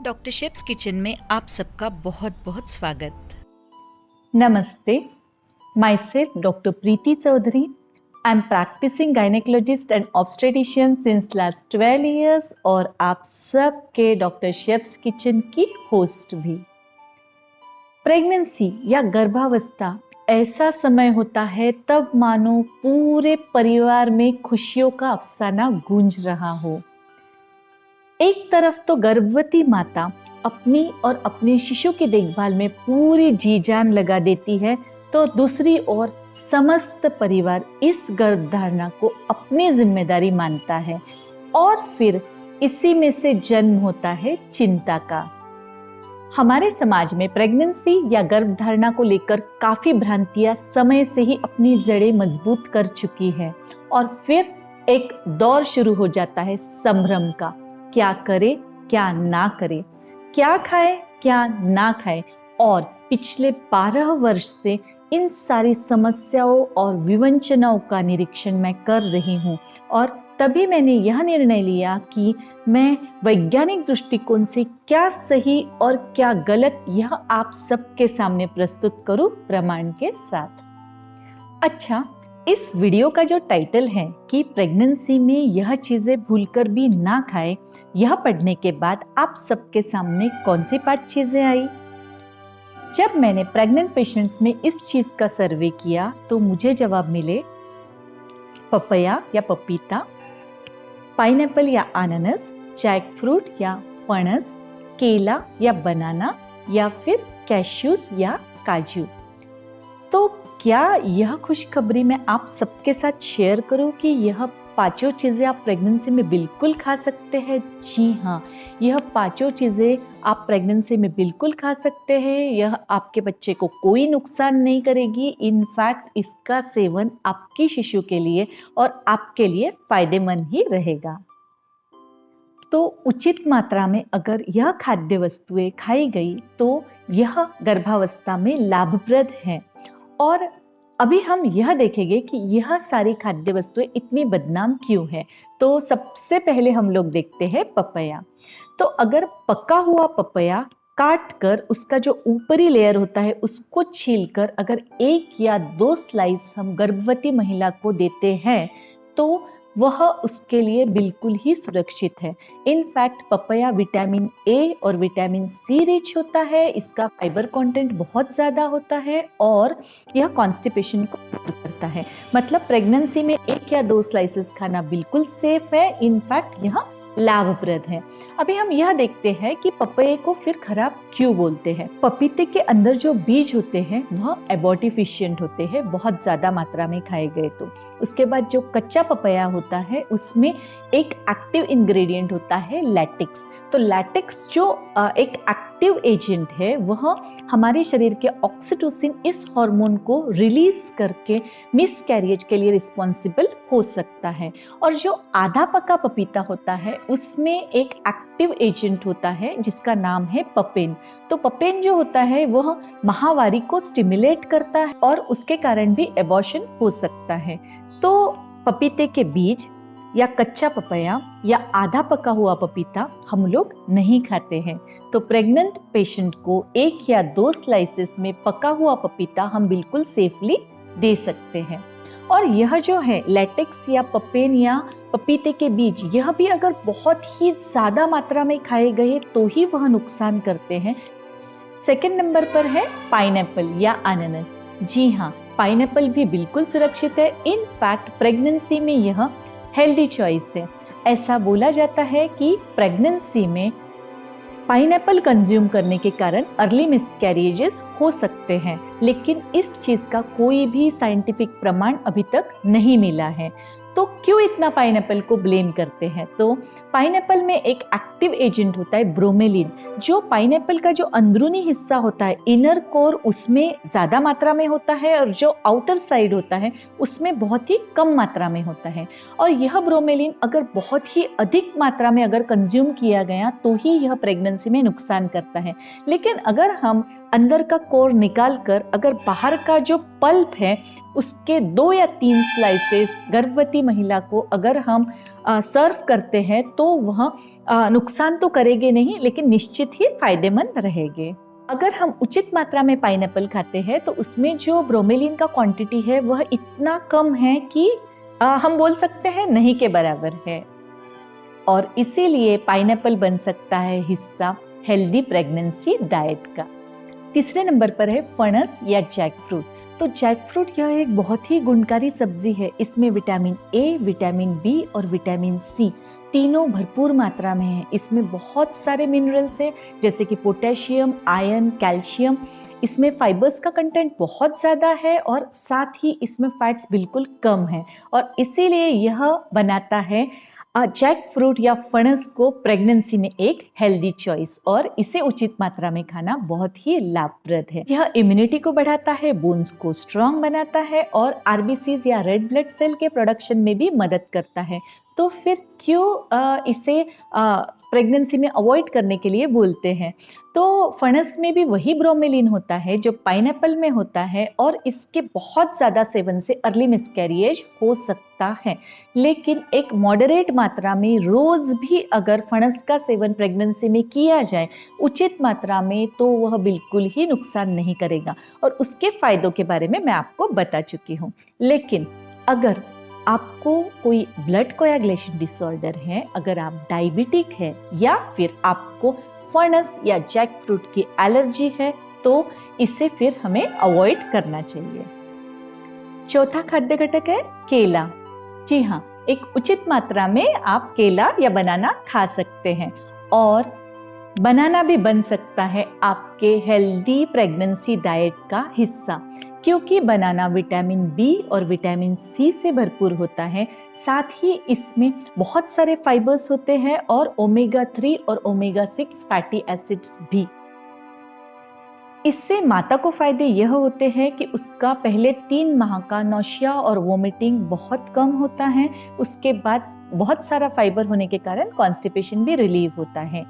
Doctor shapes kitchen में आप सबका बहुत बहुत स्वागत। Namaste. Myself, Dr. Preeti Chaudhary. I'm practicing gynecologist and obstetrician since last 12 years और आप सब के डॉक्टर शेफ्स किचन की होस्ट भी। प्रेगनेंसी या गर्भावस्था ऐसा समय होता है तब मानो पूरे परिवार में खुशियों का अफसाना गूंज रहा हो। एक तरफ तो गर्भवती माता अपनी और अपने शिशु की देखभाल में पूरी जी जान लगा देती है, तो दूसरी ओर समस्त परिवार इस गर्भधारणा को अपनी जिम्मेदारी मानता है और फिर इसी में से जन्म होता है चिंता का। हमारे समाज में प्रेगनेंसी या गर्भधारणा को लेकर काफी भ्रांतियां समय से ही अपनी जड़ें मजबूत कर चुकी है और फिर एक दौर शुरू हो जाता है संभ्रम का। क्या करे क्या ना करे, क्या खाए क्या ना खाए। और पिछले 12 वर्ष से इन सारी समस्याओं और विवंचनाओं का निरीक्षण मैं कर रही हूँ और तभी मैंने यह निर्णय लिया कि मैं वैज्ञानिक दृष्टिकोण से क्या सही और क्या गलत यह आप सबके सामने प्रस्तुत करूं प्रमाण के साथ। अच्छा, इस वीडियो का जो टाइटल है कि प्रेगनेंसी में यह चीजें भूलकर भी ना खाए, यह पढ़ने के बाद आप सबके सामने कौन सी 5 चीजें आई। जब मैंने प्रेग्नेंट पेशेंट्स में इस चीज का सर्वे किया तो मुझे जवाब मिले पपया या पपीता, पाइनएप्पल या अनानास, जैक फ्रूट या फणस, केला या बनाना या फिर कैश्यूज या काजू। तो क्या यह खुशखबरी मैं आप सबके साथ शेयर करूं कि यह 5 चीजें आप प्रेगनेंसी में बिल्कुल खा सकते हैं। जी हाँ, यह 5 चीजें आप प्रेगनेंसी में बिल्कुल खा सकते हैं। यह आपके बच्चे को कोई नुकसान नहीं करेगी। इनफैक्ट इसका सेवन आपकी शिशु के लिए और आपके लिए फायदेमंद ही रहेगा। तो उचित मात्रा में अगर यह खाद्य वस्तुएं खाई गई तो यह गर्भावस्था में लाभप्रद है। और अभी हम यह देखेंगे कि यह सारी खाद्य वस्तुएं इतनी बदनाम क्यों है। तो सबसे पहले हम लोग देखते हैं पपया। तो अगर पका हुआ पपया काट कर उसका जो ऊपरी लेयर होता है उसको छीलकर अगर 1 या 2 स्लाइस हम गर्भवती महिला को देते हैं तो वह उसके लिए बिल्कुल ही सुरक्षित है। इनफैक्ट पपया विटामिन ए और विटामिन सी रिच होता है, इसका फाइबर कंटेंट बहुत ज़्यादा होता है और यह कॉन्स्टिपेशन को दूर करता है। मतलब प्रेगनेंसी में 1 या 2 स्लाइसेस खाना बिल्कुल सेफ है। इनफैक्ट यह लाभप्रद है। अभी हम यह देखते हैं कि पपये को फिर खराब क्यों बोलते हैं। पपीते के अंदर जो बीज होते हैं वह एबॉर्टिफिशिएंट होते हैं बहुत ज्यादा मात्रा में खाए गए तो। उसके बाद जो कच्चा पपया होता है उसमें एक एक्टिव इंग्रेडिएंट होता है लैटेक्स। तो लैटेक्स जो एक एक्टिव एजेंट है वह हमारे शरीर के ऑक्सीटोसिन इस हार्मोन को रिलीज करके मिसकैरिएज के लिए रिस्पॉन्सिबल हो सकता है। और जो आधा पका पपीता होता है उसमें एक एक्टिव एजेंट होता है जिसका नाम है पपेन। तो पपेन जो होता है वह माहवारी को स्टिमुलेट करता है और उसके कारण भी एबॉर्शन हो सकता है। तो पपीते के बीज या कच्चा पपया या आधा पका हुआ पपीता हम लोग नहीं खाते हैं। तो प्रेग्नेंट पेशेंट को 1 या 2 स्लाइसेस में पका हुआ पपीता हम बिल्कुल सेफली दे सकते हैं। और यह जो है लैटेक्स या पपेन या पपीते के बीज, यह भी अगर बहुत ही ज्यादा मात्रा में खाए गए तो ही वह नुकसान करते हैं। सेकंड नंबर पर है पाइनएप्पल या अनानास। जी हाँ, पाइनएप्पल भी बिल्कुल सुरक्षित है। इनफैक्ट प्रेगनेंसी में यह हेल्दी चॉइस है। ऐसा बोला जाता है कि प्रेगनेंसी में पाइनएप्पल कंज्यूम करने के कारण अर्ली मिसकैरिएजेस हो सकते हैं, लेकिन इस चीज का कोई भी साइंटिफिक प्रमाण अभी तक नहीं मिला है। तो क्यों इतना पाइनएप्पल को ब्लेम करते हैं? तो पाइनएप्पल में एक एक्टिव एजेंट होता है ब्रोमेलिन। जो पाइनएप्पल का जो अंदरूनी हिस्सा होता है, इनर कोर, उसमें ज्यादा मात्रा में होता है और जो आउटर साइड होता है उसमें बहुत ही कम मात्रा में होता है। और यह ब्रोमेलिन अगर बहुत ही अधिक मात्रा में अगर कंज्यूम किया गया तो ही यह प्रेगनेंसी में नुकसान करता है। लेकिन अगर हम अंदर का कोर निकाल कर अगर बाहर का जो पल्प है उसके 2 या 3 स्लाइसेस गर्भवती महिला को अगर हम सर्व करते हैं तो वह नुकसान तो करेंगे नहीं, लेकिन निश्चित ही फायदेमंद रहेंगे। अगर हम उचित मात्रा में पाइनएप्पल खाते हैं तो उसमें जो ब्रोमेलिन का क्वांटिटी है वह इतना कम है कि हम बोल सकते हैं नहीं के बराबर है, और इसीलिए पाइनएप्पल बन सकता है हिस्सा हेल्दी प्रेगनेंसी डाइट का। तीसरे नंबर पर है फणस या जैक फ्रूट। तो जैक फ्रूट यह एक बहुत ही गुणकारी सब्जी है। इसमें विटामिन ए, विटामिन बी और विटामिन सी तीनों भरपूर मात्रा में है। इसमें बहुत सारे मिनरल्स हैं जैसे कि पोटेशियम, आयरन, कैल्शियम। इसमें फाइबर्स का कंटेंट बहुत ज़्यादा है और साथ ही इसमें फैट्स बिल्कुल कम है, और इसीलिए यह बनाता है जैक फ्रूट या फणस को प्रेगनेंसी में एक हेल्दी चॉइस, और इसे उचित मात्रा में खाना बहुत ही लाभप्रद है। यह इम्यूनिटी को बढ़ाता है, बोन्स को स्ट्रांग बनाता है और आरबीसीज या रेड ब्लड सेल के प्रोडक्शन में भी मदद करता है। तो फिर क्यों इसे प्रेगनेंसी में अवॉइड करने के लिए बोलते हैं? तो फणस में भी वही ब्रोमेलिन होता है जो पाइनएप्पल में होता है, और इसके बहुत ज़्यादा सेवन से अर्ली मिसकैरिएज हो सकता है। लेकिन एक मॉडरेट मात्रा में रोज़ भी अगर फणस का सेवन प्रेगनेंसी में किया जाए उचित मात्रा में, तो वह बिल्कुल ही नुकसान नहीं करेगा, और उसके फ़ायदों के बारे में मैं आपको बता चुकी हूँ। लेकिन अगर आपको कोई ब्लड कोएगुलेशन डिसऑर्डर है, अगर आप डायबिटिक है, या फिर आपको फणस या जैक फ्रूट की एलर्जी है, तो इसे फिर हमें अवॉइड करना चाहिए। चौथा खाद्य घटक है केला। जी हाँ, एक उचित मात्रा में आप केला या बनाना खा सकते हैं, और बनाना भी बन सकता है आपके हेल्दी प्रेगनेंसी डाइट का हिस्सा, क्योंकि बनाना विटामिन बी और विटामिन सी से भरपूर होता है। साथ ही इसमें बहुत सारे फाइबर्स होते हैं और ओमेगा 3 और ओमेगा 6 फैटी एसिड्स भी। इससे माता को फायदे यह होते हैं कि उसका पहले 3 माह का नौशिया और वोमिटिंग बहुत कम होता है। उसके बाद बहुत सारा फाइबर होने के कारण कॉन्स्टिपेशन भी रिलीव होता है।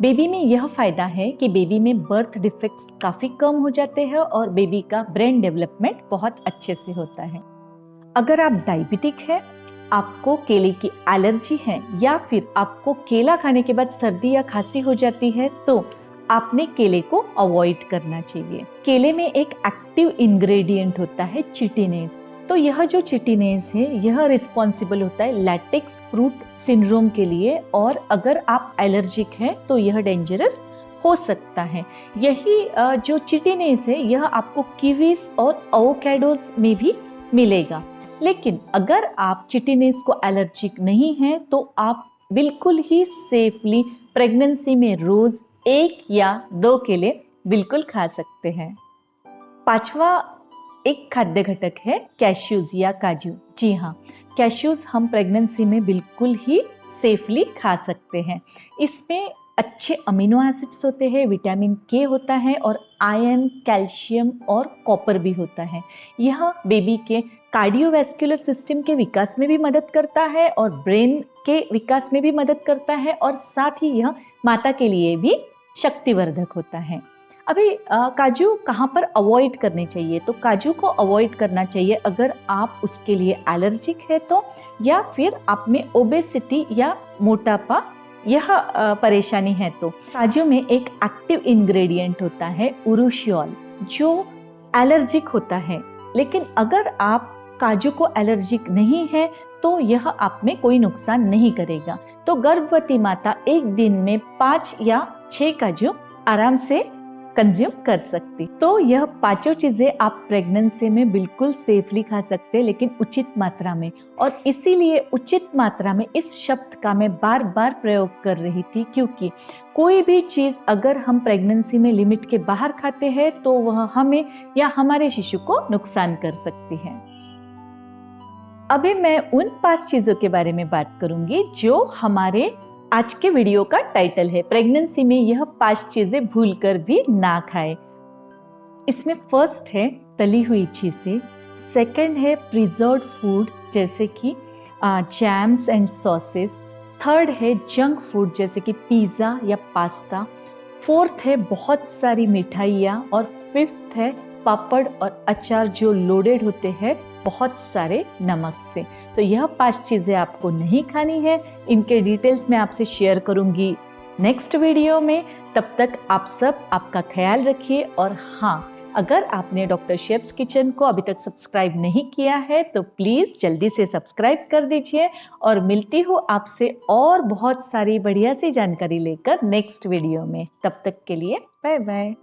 बेबी में यह फायदा है कि बेबी में बर्थ डिफेक्ट्स काफ़ी कम हो जाते हैं और बेबी का ब्रेन डेवलपमेंट बहुत अच्छे से होता है। अगर आप डायबिटिक है, आपको केले की एलर्जी है, या फिर आपको केला खाने के बाद सर्दी या खांसी हो जाती है, तो आपने केले को अवॉइड करना चाहिए। केले में एक एक्टिव इंग्रेडिएंट होता है चिटिनेज। तो यह जो चिटिनेज है यह रिस्पॉन्सिबल होता है लैटेक्स फ्रूट सिंड्रोम के लिए, और अगर आप एलर्जिक हैं तो यह डेंजरस हो सकता है। यही जो चिटिनेज है यह आपको कीवीज और एवोकाडोज में भी मिलेगा। लेकिन अगर आप चिटिनेज को एलर्जिक नहीं हैं तो आप बिल्कुल ही सेफली प्रेगनेंसी में रोज 1 या 2 केले बिल्कुल खा सकते हैं। पांचवा एक खाद्य घटक है कैश्यूज या काजू। जी हाँ, कैश्यूज हम प्रेगनेंसी में बिल्कुल ही सेफली खा सकते हैं। इसमें अच्छे अमीनो एसिड्स होते हैं, विटामिन के होता है, और आयरन, कैल्शियम और कॉपर भी होता है। यह बेबी के कार्डियोवैस्कुलर सिस्टम के विकास में भी मदद करता है और ब्रेन के विकास में भी मदद करता है, और साथ ही यह माता के लिए भी शक्तिवर्धक होता है। अभी काजू कहाँ पर अवॉइड करने चाहिए? तो काजू को अवॉइड करना चाहिए अगर आप उसके लिए एलर्जिक है तो, या फिर आप में ओबेसिटी या मोटापा यह परेशानी है तो। काजू में एक एक्टिव इंग्रेडिएंट होता है उरुशियोल जो एलर्जिक होता है, लेकिन अगर आप काजू को एलर्जिक नहीं है तो यह आप में कोई नुकसान नहीं करेगा। तो गर्भवती माता एक दिन में 5 या 6 काजू आराम से कंज्यूम कर सकती। तो यह 5 चीजें आप प्रेगनेंसी में बिल्कुल सेफली खा सकते, लेकिन उचित मात्रा में। और इसीलिए उचित मात्रा में इस शब्द का मैं बार बार प्रयोग कर रही थी, क्योंकि कोई भी चीज अगर हम प्रेगनेंसी में लिमिट के बाहर खाते हैं तो वह हमें या हमारे शिशु को नुकसान कर सकती है। अभी मैं उन 5 चीजों के बारे में बात करूंगी जो हमारे आज के वीडियो का टाइटल है। प्रेगनेंसी में यह 5 चीजें भूलकर भी ना खाएं। इसमें फर्स्ट है तली हुई चीजें, सेकंड है प्रिजर्व्ड फूड जैसे कि जैम्स एंड सॉसेस, थर्ड है जंक फूड जैसे कि पिज्जा या पास्ता, फोर्थ है बहुत सारी मिठाइयाँ, और फिफ्थ है पापड़ और अचार जो लोडेड होते हैं बहुत सारे नमक से। तो यह 5 चीज़ें आपको नहीं खानी है। इनके डिटेल्स मैं आपसे शेयर करूंगी नेक्स्ट वीडियो में। तब तक आप सब आपका ख्याल रखिए। और हाँ, अगर आपने डॉक्टर शेफ्स किचन को अभी तक सब्सक्राइब नहीं किया है तो प्लीज़ जल्दी से सब्सक्राइब कर दीजिए। और मिलती हूँ आपसे और बहुत सारी बढ़िया सी जानकारी लेकर नेक्स्ट वीडियो में। तब तक के लिए बाय बाय।